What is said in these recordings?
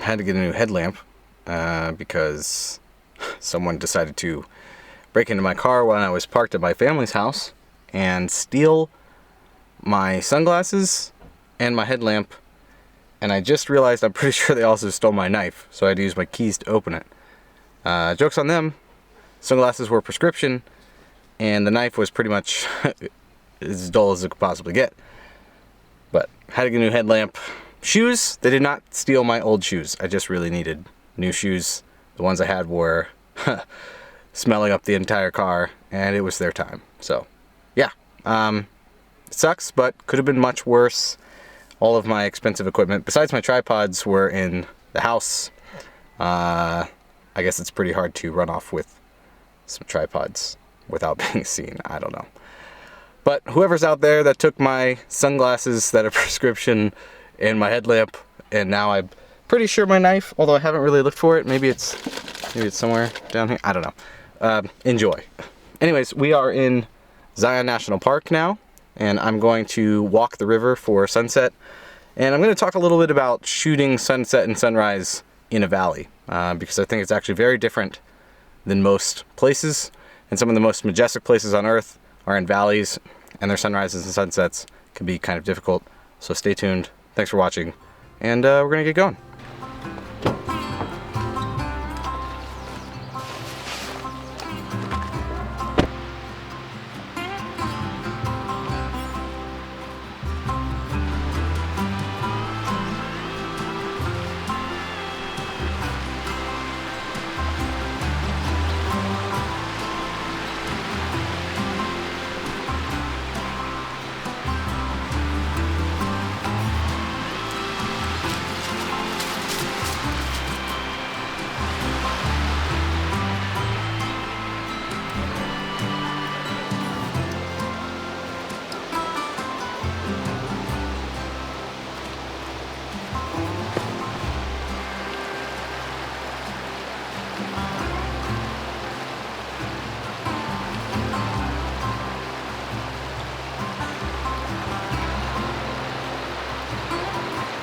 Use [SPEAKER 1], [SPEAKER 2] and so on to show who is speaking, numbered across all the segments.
[SPEAKER 1] had to get a new headlamp because someone decided to break into my car when I was parked at my family's house and steal my sunglasses and my headlamp. And I just realized I'm pretty sure they also stole my knife, so I had to use my keys to open it. Joke's on them. Sunglasses were prescription, and the knife was pretty much as dull as it could possibly get. But had to get a new headlamp. Shoes, they did not steal my old shoes. I just really needed new shoes. The ones I had were smelling up the entire car, and it was their time. So, yeah. It sucks, but could have been much worse. All of my expensive equipment, besides my tripods, were in the house. I guess it's pretty hard to run off with some tripods without being seen. I don't know. But whoever's out there that took my sunglasses that are prescription and my headlamp, and now I'm pretty sure my knife, although I haven't really looked for it. Maybe it's somewhere down here. I don't know. Enjoy. Anyways, we are in Zion National Park now, and I'm going to walk the river for sunset. And I'm going to talk a little bit about shooting sunset and sunrise in a valley, because I think it's actually very different than most places, and some of the most majestic places on earth are in valleys, and their sunrises and sunsets can be kind of difficult. So stay tuned. Thanks for watching, and we're going to get going.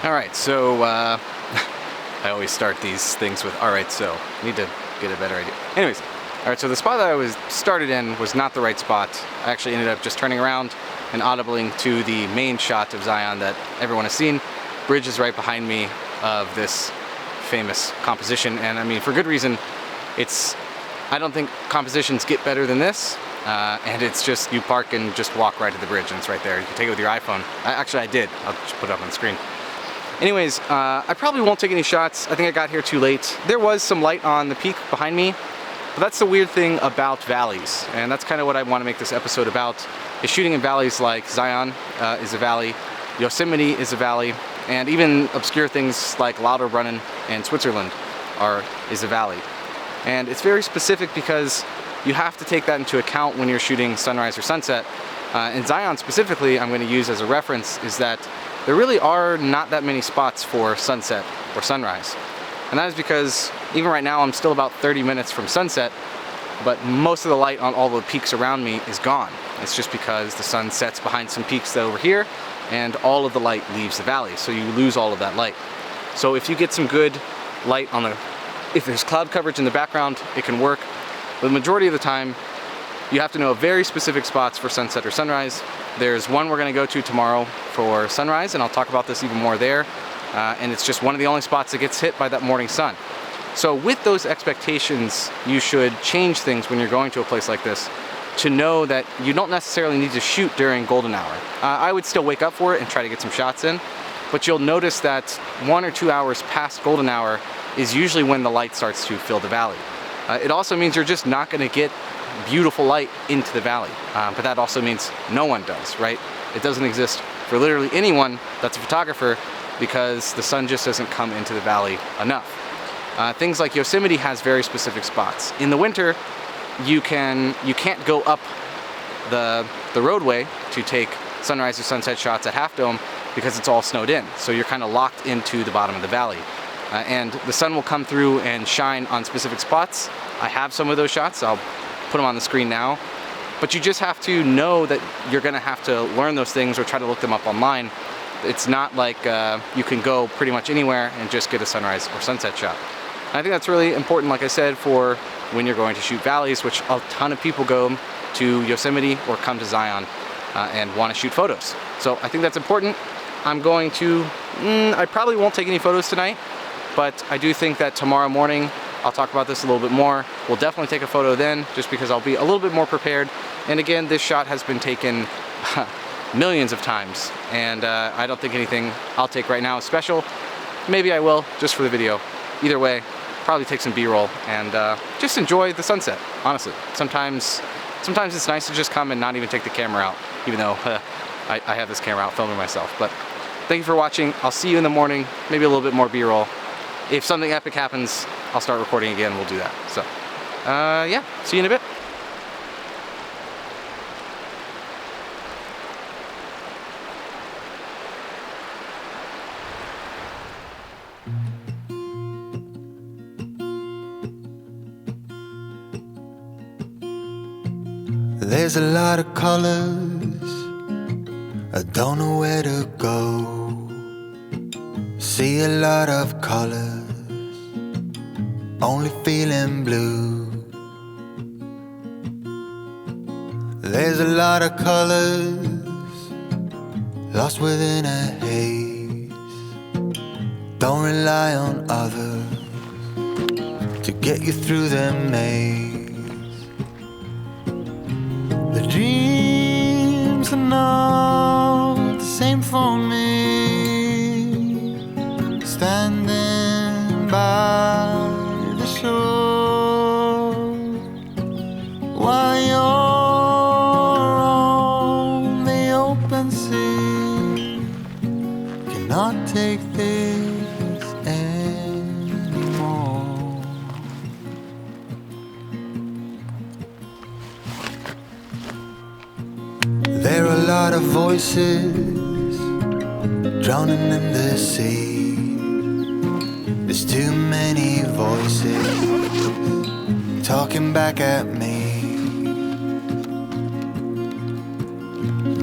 [SPEAKER 1] Alright, so I always start these things with alright, so I need to get a better idea. Anyways, alright, so the spot that I was started in was not the right spot. I actually ended up just turning around and audibling to the main shot of Zion that everyone has seen. Bridge is right behind me of this famous composition, and I mean, for good reason. I don't think compositions get better than this, and it's just, you park and just walk right to the bridge, and it's right there. You can take it with your iPhone. Actually, I did. I'll just put it up on the screen. Anyways, I probably won't take any shots. I think I got here too late. There was some light on the peak behind me, but that's the weird thing about valleys, and that's kind of what I want to make this episode about, is shooting in valleys like Zion is a valley, Yosemite is a valley, and even obscure things like 𝐒𝐤𝐢𝐚𝐥𝐬 in Switzerland is a valley. And it's very specific because you have to take that into account when you're shooting sunrise or sunset. In Zion specifically, I'm going to use as a reference, is that there really are not that many spots for sunset or sunrise. And that is because even right now I'm still about 30 minutes from sunset, but most of the light on all the peaks around me is gone. It's just because the sun sets behind some peaks over here, and all of the light leaves the valley, so you lose all of that light. So if you get some good light if there's cloud coverage in the background, it can work. But the majority of the time, you have to know very specific spots for sunset or sunrise. There's one we're going to go to tomorrow for sunrise, and I'll talk about this even more there. And it's just one of the only spots that gets hit by that morning sun. So with those expectations, you should change things when you're going to a place like this to know that you don't necessarily need to shoot during golden hour. I would still wake up for it and try to get some shots in, but you'll notice that 1 or 2 hours past golden hour is usually when the light starts to fill the valley. It also means you're just not going to get beautiful light into the valley, but that also means no one does, right? It doesn't exist for literally anyone that's a photographer, because the sun just doesn't come into the valley enough. Things like Yosemite has very specific spots. In the winter, you can't go up the roadway to take sunrise or sunset shots at Half Dome because it's all snowed in. So you're kind of locked into the bottom of the valley. And the sun will come through and shine on specific spots. I have some of those shots. I'll put them on the screen now. But you just have to know that you're going to have to learn those things or try to look them up online It's not like you can go pretty much anywhere and just get a sunrise or sunset shot. And I think that's really important, like I said, for when you're going to shoot valleys, which a ton of people go to Yosemite or come to Zion and want to shoot photos. So I think that's important. I'm going to, I probably won't take any photos tonight, but I do think that tomorrow morning I'll talk about this a little bit more. We'll definitely take a photo then, just because I'll be a little bit more prepared. And again, this shot has been taken millions of times, and I don't think anything I'll take right now is special. Maybe I will, just for the video. Either way, probably take some B-roll and just enjoy the sunset, honestly. Sometimes it's nice to just come and not even take the camera out, even though I have this camera out filming myself. But thank you for watching. I'll see you in the morning, maybe a little bit more B-roll. If something epic happens, I'll start recording again, we'll do that. So, yeah, see you in a bit.
[SPEAKER 2] There's a lot of colors, I don't know where to go. See a lot of colors, only feeling blue. There's a lot of colors, lost within a haze. Don't rely on others to get you through the maze. The dreams are not the same for me, standing by the shore while you're on the open sea. Cannot take this anymore. There are a lot of voices drowning in the sea. There's too many voices talking back at me.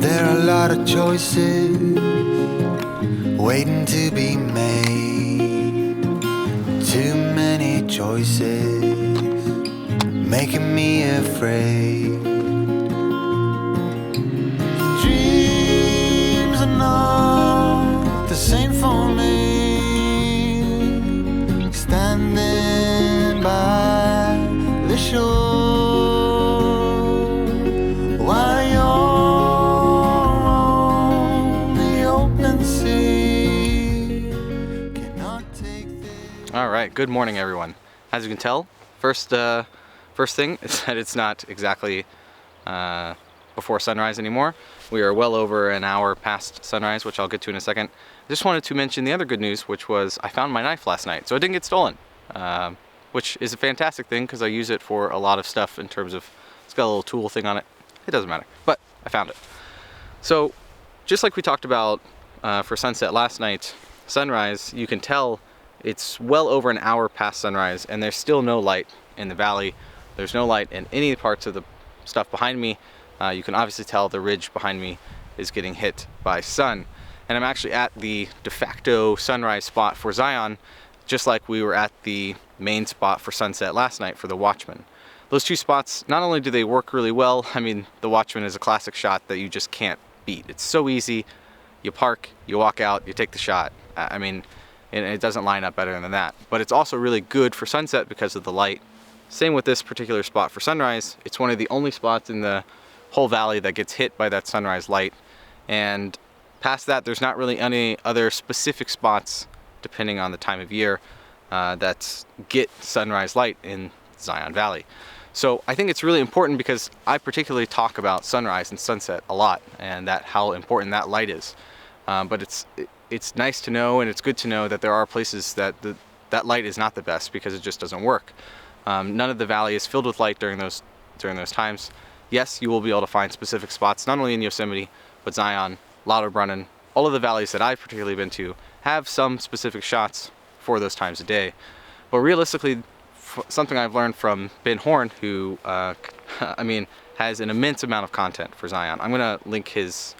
[SPEAKER 2] There are a lot of choices waiting to be made. Too many choices making me afraid. Dreams are not the same for me, standing by the shore while you're on the open sea. Cannot take this.
[SPEAKER 1] All right, good morning, everyone. As you can tell, first thing is that it's not exactly before sunrise anymore. We are well over an hour past sunrise, which I'll get to in a second. I just wanted to mention the other good news, which was I found my knife last night, so it didn't get stolen, which is a fantastic thing because I use it for a lot of stuff in terms of, it's got a little tool thing on it. It doesn't matter, but I found it. So just like we talked about for sunset last night, sunrise, you can tell it's well over an hour past sunrise and there's still no light in the valley. There's no light in any parts of the stuff behind me. You can obviously tell the ridge behind me is getting hit by sun. And I'm actually at the de facto sunrise spot for Zion, just like we were at the main spot for sunset last night for the Watchman. Those two spots, not only do they work really well, I mean, the Watchman is a classic shot that you just can't beat. It's so easy. You park, you walk out, you take the shot. I mean, it doesn't line up better than that. But it's also really good for sunset because of the light. Same with this particular spot for sunrise. It's one of the only spots in the whole valley that gets hit by that sunrise light. And past that, there's not really any other specific spots, depending on the time of year, that get sunrise light in Zion Valley. So I think it's really important because I particularly talk about sunrise and sunset a lot, and that how important that light is. But it's nice to know, and it's good to know that there are places that that light is not the best because it just doesn't work. None of the valley is filled with light during those times. Yes, you will be able to find specific spots, not only in Yosemite, but Zion, Lauterbrunnen, all of the valleys that I've particularly been to have some specific shots for those times of day. But realistically, something I've learned from Ben Horn, who, I mean, has an immense amount of content for Zion. I'm gonna link his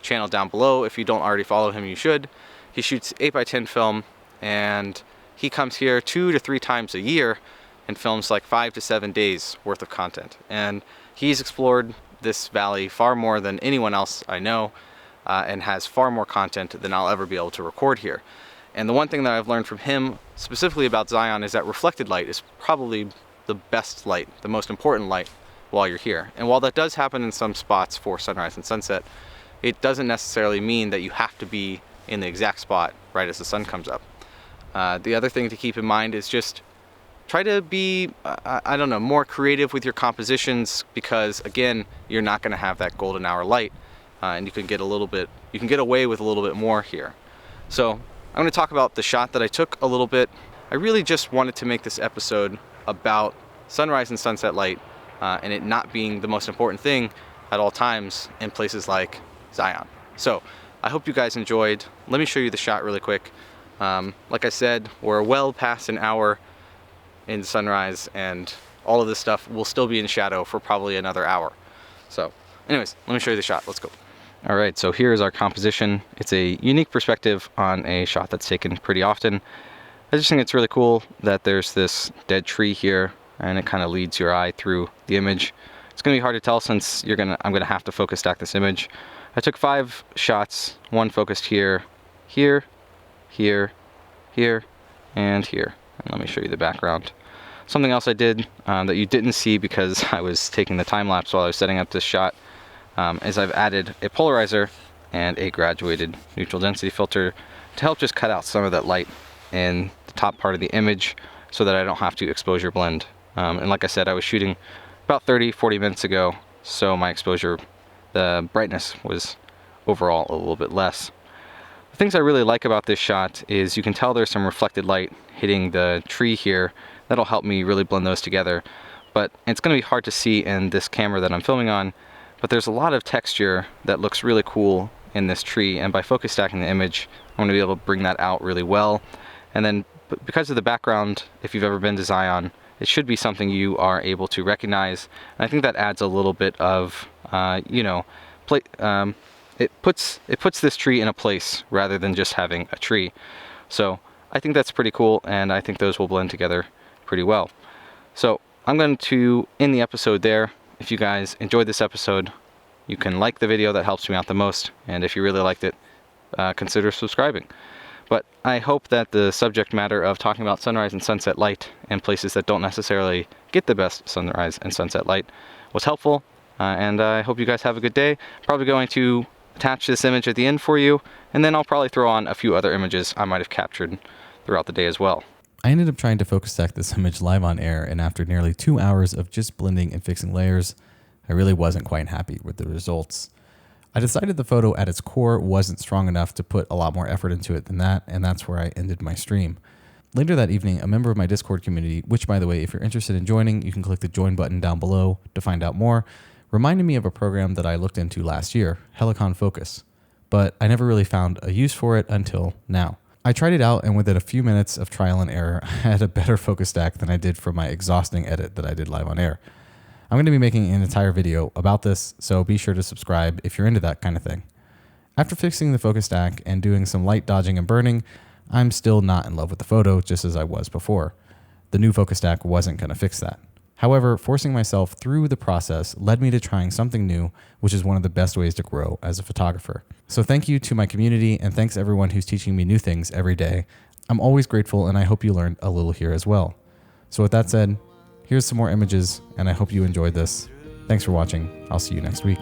[SPEAKER 1] channel down below. If you don't already follow him, you should. He shoots 8x10 film, and he comes here 2 to 3 times a year and films like 5 to 7 days worth of content. And he's explored this valley far more than anyone else I know, and has far more content than I'll ever be able to record here. And the one thing that I've learned from him specifically about Zion is that reflected light is probably the best light, the most important light while you're here. And while that does happen in some spots for sunrise and sunset, it doesn't necessarily mean that you have to be in the exact spot right as the sun comes up. The other thing to keep in mind is just try to be, I don't know, more creative with your compositions, because again, you're not going to have that golden hour light, and you can get away with a little bit more here. So I'm going to talk about the shot that I took a little bit. I really just wanted to make this episode about sunrise and sunset light, and it not being the most important thing at all times in places like Zion. So I hope you guys enjoyed. Let me show you the shot really quick. Like I said, we're well past an hour in sunrise, and all of this stuff will still be in shadow for probably another hour. So anyways, let me show you the shot. Let's go. All right, so here's our composition. It's a unique perspective on a shot that's taken pretty often. I just think it's really cool that there's this dead tree here, and it kind of leads your eye through the image. It's gonna be hard to tell since I'm gonna have to focus stack this image. I took 5 shots, one focused here, here, here, here, and here. And let me show you the background. Something else I did that you didn't see because I was taking the time lapse while I was setting up this shot is I've added a polarizer and a graduated neutral density filter to help just cut out some of that light in the top part of the image so that I don't have to exposure blend. And like I said, I was shooting about 30-40 minutes ago, so my exposure, the brightness was overall a little bit less. The things I really like about this shot is you can tell there's some reflected light hitting the tree here. That'll help me really blend those together. But it's going to be hard to see in this camera that I'm filming on, but there's a lot of texture that looks really cool in this tree, and by focus stacking the image, I'm going to be able to bring that out really well. And then because of the background, if you've ever been to Zion, it should be something you are able to recognize. And I think that adds a little bit of, it puts this tree in a place rather than just having a tree. So I think that's pretty cool, and I think those will blend together pretty well. So I'm going to end the episode there. If you guys enjoyed this episode, you can like the video. That helps me out the most. And if you really liked it, consider subscribing. But I hope that the subject matter of talking about sunrise and sunset light in places that don't necessarily get the best sunrise and sunset light was helpful. And I hope you guys have a good day. Probably going to attach this image at the end for you, and then I'll probably throw on a few other images I might have captured throughout the day as well.
[SPEAKER 3] I ended up trying to focus stack this image live on air, and after nearly 2 hours of just blending and fixing layers, I really wasn't quite happy with the results. I decided the photo at its core wasn't strong enough to put a lot more effort into it than that, and that's where I ended my stream. Later that evening, a member of my Discord community, which by the way, if you're interested in joining, you can click the join button down below to find out more, reminded me of a program that I looked into last year, Helicon Focus, but I never really found a use for it until now. I tried it out, and within a few minutes of trial and error, I had a better focus stack than I did for my exhausting edit that I did live on air. I'm going to be making an entire video about this, so be sure to subscribe if you're into that kind of thing. After fixing the focus stack and doing some light dodging and burning, I'm still not in love with the photo just as I was before. The new focus stack wasn't going to fix that. However, forcing myself through the process led me to trying something new, which is one of the best ways to grow as a photographer. So thank you to my community, and thanks everyone who's teaching me new things every day. I'm always grateful, and I hope you learned a little here as well. So with that said, here's some more images, and I hope you enjoyed this. Thanks for watching. I'll see you next week.